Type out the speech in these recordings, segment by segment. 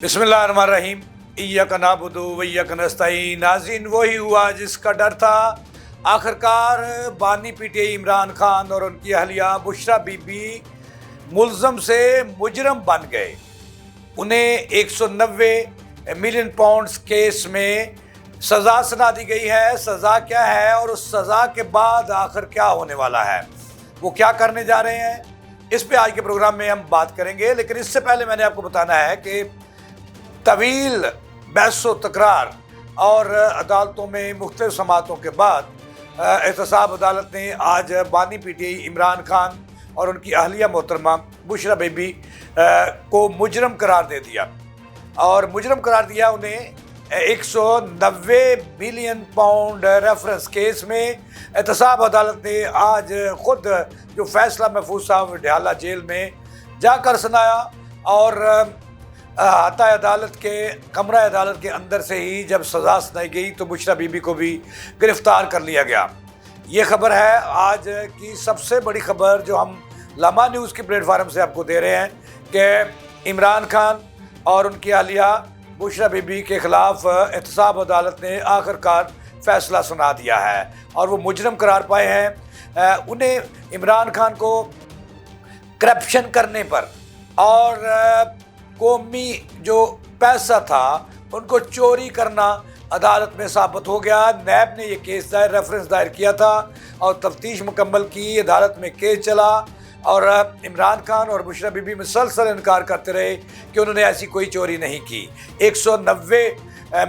बिस्मिल्लाहिर्रहमानिर्रहीम। इय्याका नअबुदु व इय्याका नस्तईन। नाज़रीन, वही हुआ जिसका डर था। आखिरकार बानी पीटीआई इमरान खान और उनकी अहलिया बुशरा बीबी मुल्ज़म से मुजरम बन गए। उन्हें 190 मिलियन पाउंड्स केस में सज़ा सुना दी गई है। सज़ा क्या है और उस सज़ा के बाद आखिर क्या होने वाला है, वो क्या करने जा रहे हैं, इस पे आज के प्रोग्राम में हम बात करेंगे। लेकिन इससे पहले मैंने आपको बताना है कि तवील बहस व तकरार और अदालतों में मुख्तलिफ समातों के बाद एहतसाब अदालत ने आज बानी पीटीआई इमरान खान और उनकी अहलिया मोहतरमा बुशरा बीबी को मुजरम करार दे दिया। और मुजरम करार दिया उन्हें 190 बिलियन पाउंड रेफरेंस केस में। एहतसाब अदालत ने आज खुद जो फैसला महफूज साहब ढाला जेल में जाकर सुनाया और हाता अदालत के कमरा अदालत के अंदर से ही जब सज़ा सुनाई गई तो बुशरा बीबी को भी गिरफ़्तार कर लिया गया। ये खबर है आज की सबसे बड़ी खबर जो हम लम्हा न्यूज़ के प्लेटफार्म से आपको दे रहे हैं कि इमरान खान और उनकी अहलिया बुशरा बीबी के ख़िलाफ़ एहतसाब अदालत ने आखिरकार फ़ैसला सुना दिया है और वो मुजरम करार पाए हैं। उन्हें इमरान खान को करप्शन करने पर और कौमी जो पैसा था उनको चोरी करना अदालत में साबित हो गया। नैब ने ये केस रेफरेंस दायर किया था और तफ्तीश मुकम्मल की। अदालत में केस चला और इमरान खान और बुशरा बीबी मुसलसल इनकार करते रहे कि उन्होंने ऐसी कोई चोरी नहीं की। 190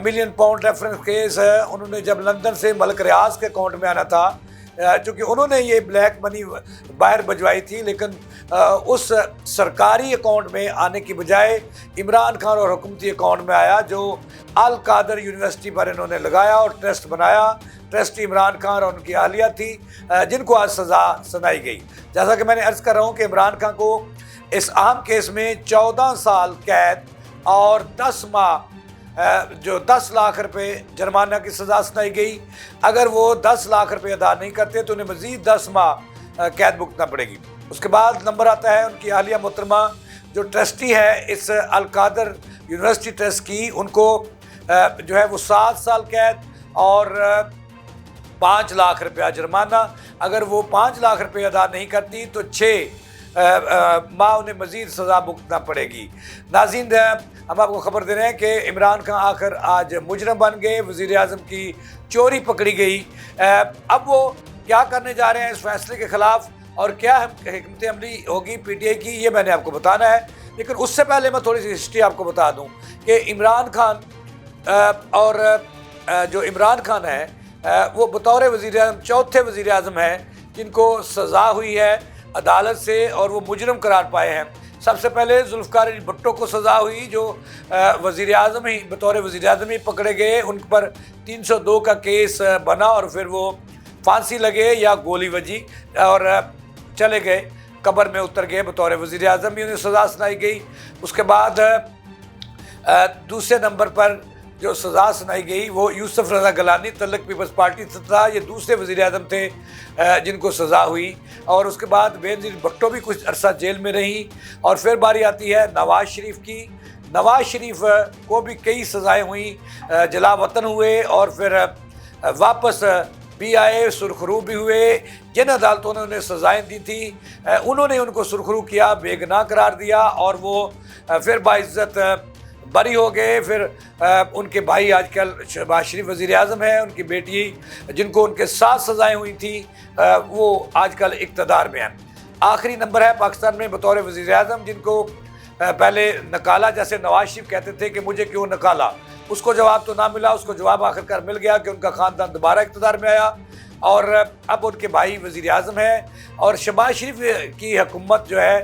मिलियन पाउंड रेफरेंस केस है। उन्होंने जब लंदन से मलिक रियाज के अकाउंट में आना था, चूँकि उन्होंने ये ब्लैक मनी बाहर भिजवाई थी, लेकिन उस सरकारी अकाउंट में आने की बजाय इमरान खान और हुकूमती अकाउंट में आया, जो अल कादर यूनिवर्सिटी पर इन्होंने लगाया और ट्रस्ट बनाया। ट्रस्टी इमरान खान और उनकी अहलिया थी, जिनको आज सज़ा सुनाई गई। जैसा कि मैंने अर्ज़ कर रहा हूँ कि इमरान खान को इस अहम केस में 14 साल कैद और 10 माह जो 10 लाख रुपए जुर्माना की सज़ा सुनाई गई। अगर वो 10 लाख रुपए अदा नहीं करते तो उन्हें मज़ीद 10 माह कैद भुगतना पड़ेगी। उसके बाद नंबर आता है उनकी अहलिया मोहतरमा जो ट्रस्टी है इस अल कादर यूनिवर्सिटी ट्रस्ट की, उनको जो है वो 7 साल कैद और 5 लाख रुपया जुर्माना। अगर वो 5 लाख रुपये अदा नहीं करती तो 6 माह उन्हें मज़ीद सज़ा भुगतना पड़ेगी। नाज़रीन, हम आपको ख़बर दे रहे हैं कि इमरान खान आखिर आज मुजरम बन गए। वज़ीर आज़म की चोरी पकड़ी गई। अब वो क्या करने जा रहे हैं इस फैसले के ख़िलाफ़ और क्या हिकमत अमली होगी पीटीआई की, ये मैंने आपको बताना है। लेकिन उससे पहले मैं थोड़ी सी हिस्ट्री आपको बता दूँ कि इमरान खान और जो इमरान खान है वो बतौर वज़ीर आज़म चौथे वज़ीर आज़म हैं जिनको सज़ा हुई है अदालत से और वो मुजरम करार पाए हैं। सबसे पहले जुल्फ़िकार अली भुट्टो को सज़ा हुई जो वज़ीर आज़म ही बतौर वज़ीर आज़म ही पकड़े गए। उन पर 302 का केस बना और फिर वो फांसी लगे या गोली वजी और चले गए, कब्र में उतर गए। बतौर वज़ीर आज़म भी उन्हें सज़ा सुनाई गई। उसके बाद दूसरे नंबर पर जो सज़ा सुनाई गई वो यूसुफ रज़ा गलानी तलक पीपल्स पार्टी से था। ये दूसरे वज़ीर आज़म थे जिनको सज़ा हुई। और उसके बाद बेनज़ीर भुट्टो भी कुछ अरसा जेल में रही। और फिर बारी आती है नवाज़ शरीफ की। नवाज़ शरीफ को भी कई सज़ाएँ हुई, जला वतन हुए और फिर वापस भी आए, सुरखरू भी हुए। जिन अदालतों ने उन्हें सज़ाएँ दी थी उन्होंने उनको सुरखरू किया, बेगुनाह करार दिया और वो फिर बाइज़्ज़त बरी हो गए। फिर उनके भाई आजकल शहबाज शरीफ वज़ीर आज़म हैं, उनकी बेटी जिनको उनके साथ सज़ाएँ हुई थी वो आजकल इक़्तिदार में हैं। आखिरी नंबर है पाकिस्तान में बतौर वज़ीर आज़म जिनको पहले नकाला, जैसे नवाज़ शरीफ कहते थे कि मुझे क्यों नकाला, उसको जवाब तो ना मिला। उसको जवाब आखिरकार मिल गया कि उनका ख़ानदान दोबारा इक़्तिदार में आया और अब उनके भाई वज़ीर आज़म हैं। और शहबाज शरीफ की हुकूमत जो है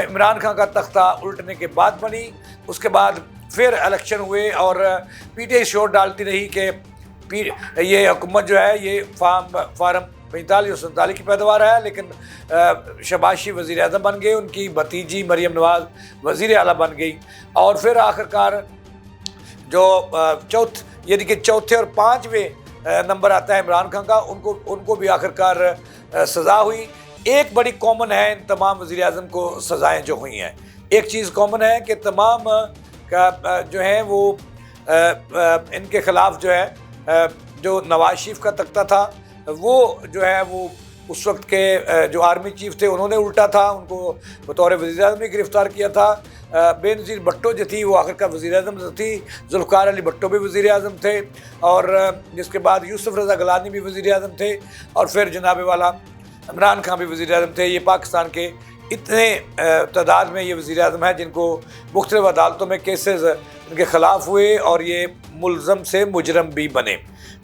इमरान खान का तख्ता उल्टने के बाद बनी। उसके बाद फिर इलेक्शन हुए और पीटीआई शोर डालती रही कि ये हुकूमत जो है ये फार्म 45 और 47 की पैदावार है। लेकिन शहबाज शरीफ वज़ीर आज़म बन गए, उनकी भतीजी मरियम नवाज़ वज़ीर आला बन गई। और फिर आखिरकार जो यानी कि चौथे और 5वें नंबर आता है इमरान खान का, उनको भी आखिरकार सज़ा हुई। एक बड़ी कॉमन है इन तमाम वज़ीर आज़म को सज़ाएँ जो हुई हैं। एक चीज़ कॉमन है कि तमाम جو ہیں وہ ان کے خلاف جو ہے جو نواز شریف کا تختہ تھا وہ جو ہے وہ اس وقت کے جو آرمی چیف تھے انہوں نے الٹا تھا، ان کو بطور وزیر اعظم نے گرفتار کیا تھا۔ بے نظیر بھٹو جو تھی وہ آخر کا وزیر اعظم تھی، ذوالفقار علی بھٹو بھی وزیر اعظم تھے، اور جس کے بعد یوسف رضا گیلانی بھی وزیر اعظم تھے، اور پھر جناب والا عمران خان بھی وزیر اعظم تھے۔ یہ پاکستان کے اتنے تعداد میں یہ وزیر اعظم ہیں جن کو مختلف عدالتوں میں کیسز ان کے خلاف ہوئے اور یہ ملزم سے مجرم بھی بنے۔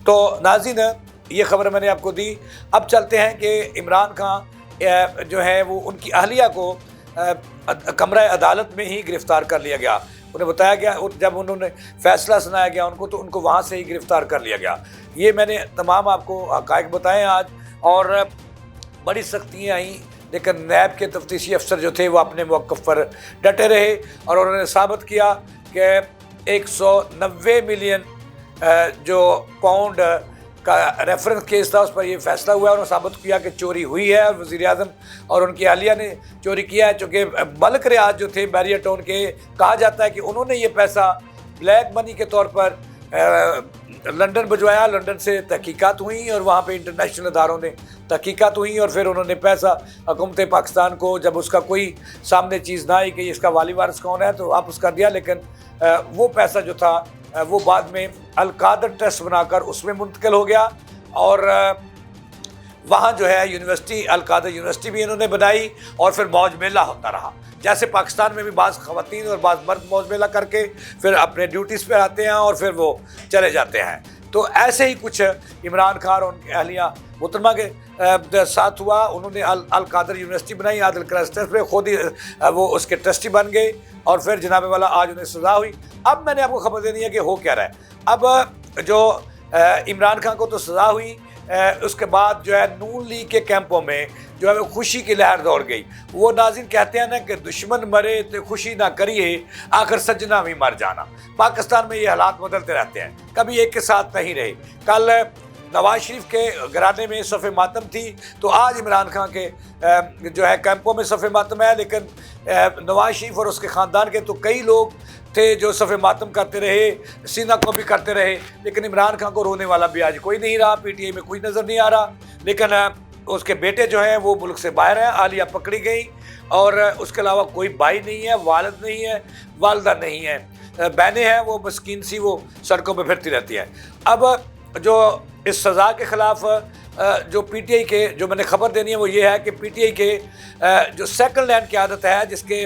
تو ناظرین، یہ خبر میں نے آپ کو دی۔ اب چلتے ہیں کہ عمران خان جو ہے وہ ان کی اہلیہ کو کمرہ عدالت میں ہی گرفتار کر لیا گیا۔ انہیں بتایا گیا، جب انہوں نے فیصلہ سنایا گیا ان کو تو ان کو وہاں سے ہی گرفتار کر لیا گیا۔ یہ میں نے تمام آپ کو حقائق بتائے آج، اور بڑی سختیاں آئیں، لیکن نیب کے تفتیشی افسر جو تھے وہ اپنے موقف پر ڈٹے رہے، اور انہوں نے ثابت کیا کہ 190 ملین جو پاؤنڈ کا ریفرنس کیس تھا اس پر یہ فیصلہ ہوا ہے۔ انہوں نے ثابت کیا کہ چوری ہوئی ہے، اور وزیر اعظم اور ان کی اہلیہ نے چوری کیا ہے، چونکہ ملک ریاض جو تھے بیریئر ٹاؤن کے، کہا جاتا ہے کہ انہوں نے یہ پیسہ بلیک منی کے طور پر لنڈن بھجوایا۔ لنڈن سے تحقیقات ہوئیں اور وہاں پہ انٹرنیشنل اداروں نے تحقیقات ہوئیں، اور پھر انہوں نے پیسہ حکومت پاکستان کو، جب اس کا کوئی سامنے چیز نہ آئی کہ اس کا والی وارث کون ہے، تو واپس کر دیا۔ لیکن وہ پیسہ جو تھا وہ بعد میں القادر ٹرسٹ بنا کر اس میں منتقل ہو گیا، اور وہاں جو ہے یونیورسٹی، القادر یونیورسٹی بھی انہوں نے بنائی، اور پھر موج میلہ ہوتا رہا۔ جیسے پاکستان میں بھی بعض خواتین اور بعض مرد موج میلہ کر کے پھر اپنے ڈیوٹیز پہ آتے ہیں اور پھر وہ چلے جاتے ہیں، تو ایسے ہی کچھ عمران خان اور ان کے اہلیہ محترمہ کے ساتھ ہوا۔ انہوں نے القادر یونیورسٹی بنائی، عادل کرائسٹ ٹرسٹ پہ خود ہی وہ اس کے ٹرسٹی بن گئے، اور پھر جناب والا آج انہیں سزا ہوئی۔ اب میں نے آپ کو خبر دینی ہے کہ ہو کیا رہا ہے۔ اب جو عمران خان کو تو سزا ہوئی، اس کے بعد جو ہے نون لیگ کے کیمپوں میں جو ہے وہ خوشی کی لہر دوڑ گئی۔ وہ ناظرین کہتے ہیں نا کہ دشمن مرے تو خوشی نہ کریے، آخر سجنا بھی مر جانا۔ پاکستان میں یہ حالات بدلتے رہتے ہیں، کبھی ایک کے ساتھ نہیں رہے۔ کل نواز شریف کے گھرانے میں صف ماتم تھی، تو آج عمران خان کے جو ہے کیمپوں میں صف ماتم ہے، لیکن نواز شریف اور اس کے خاندان کے تو کئی لوگ تھے جو صف ماتم کرتے رہے، سینہ کو بھی کرتے رہے، لیکن عمران خان کو رونے والا بھی آج کوئی نہیں رہا، پی ٹی آئی میں کوئی نظر نہیں آ رہا۔ لیکن اس کے بیٹے جو ہیں وہ ملک سے باہر ہیں، اہلیہ پکڑی گئی، اور اس کے علاوہ کوئی بھائی نہیں ہے، والد نہیں ہے، والدہ نہیں ہے، بہنیں ہیں وہ مسکین سی، وہ سڑکوں پہ پھرتی رہتی ہیں۔ اب جو اس سزا کے خلاف جو پی ٹی آئی کے، جو میں نے خبر دینی ہے وہ یہ ہے کہ پی ٹی آئی کے جو سیکنڈ لائن کی عادت ہے، جس کے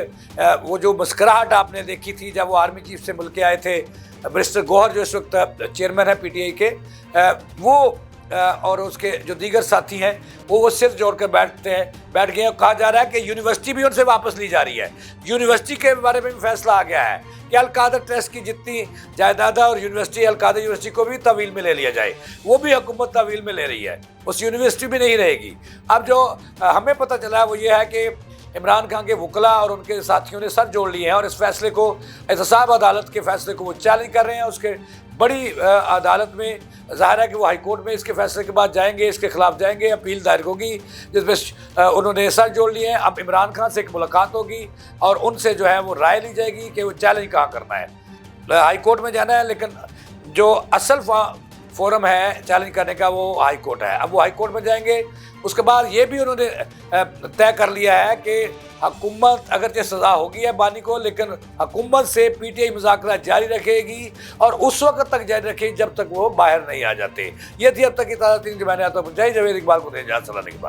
وہ جو مسکراہٹ آپ نے دیکھی تھی جب وہ آرمی چیف سے مل کے آئے تھے، برسٹر گوہر جو اس وقت چیئرمین ہے پی ٹی آئی کے، وہ اور اس کے جو دیگر ساتھی ہیں وہ سر جوڑ کر بیٹھ گئے، اور کہا جا رہا ہے کہ یونیورسٹی بھی ان سے واپس لی جا رہی ہے۔ یونیورسٹی کے بارے میں بھی فیصلہ آ گیا ہے کہ القادر ٹرسٹ کی جتنی جائیداد اور یونیورسٹی، القادر یونیورسٹی کو بھی تحویل میں لے لیا جائے، وہ بھی حکومت تحویل میں لے رہی ہے، اس یونیورسٹی بھی نہیں رہے گی۔ اب جو ہمیں پتہ چلا ہے وہ یہ ہے کہ عمران خان کے وکلاء اور ان کے ساتھیوں نے سر جوڑ لیے ہیں، اور اس فیصلے کو، احتساب عدالت کے فیصلے کو وہ چیلنج کر رہے ہیں۔ اس کے بڑی عدالت میں ظاہر ہے کہ وہ ہائی کورٹ میں اس کے فیصلے کے بعد جائیں گے، اس کے خلاف جائیں گے، اپیل دائر ہوگی جس میں انہوں نے سر جوڑ لیے ہیں۔ اب عمران خان سے ایک ملاقات ہوگی اور ان سے جو ہے وہ رائے لی جائے گی کہ وہ چیلنج کہاں کرنا ہے۔ ہائی کورٹ میں جانا ہے، لیکن جو اصل فورم ہے چیلنج کرنے کا وہ ہائی کورٹ ہے۔ اب وہ ہائی کورٹ میں جائیں گے۔ اس کے بعد یہ بھی انہوں نے طے کر لیا ہے کہ حکومت اگرچہ سزا ہوگی ہے بانی کو، لیکن حکومت سے پی ٹی آئی مذاکرات جاری رکھے گی، اور اس وقت تک جاری رکھے گی جب تک وہ باہر نہیں آ جاتے۔ یہ تھی اب تک کی تازہ ترین جو میں نے آپ کو پہنچائی۔ جاوید اقبال کو دیں اجازت، صلی اللہ علیہ وسلم۔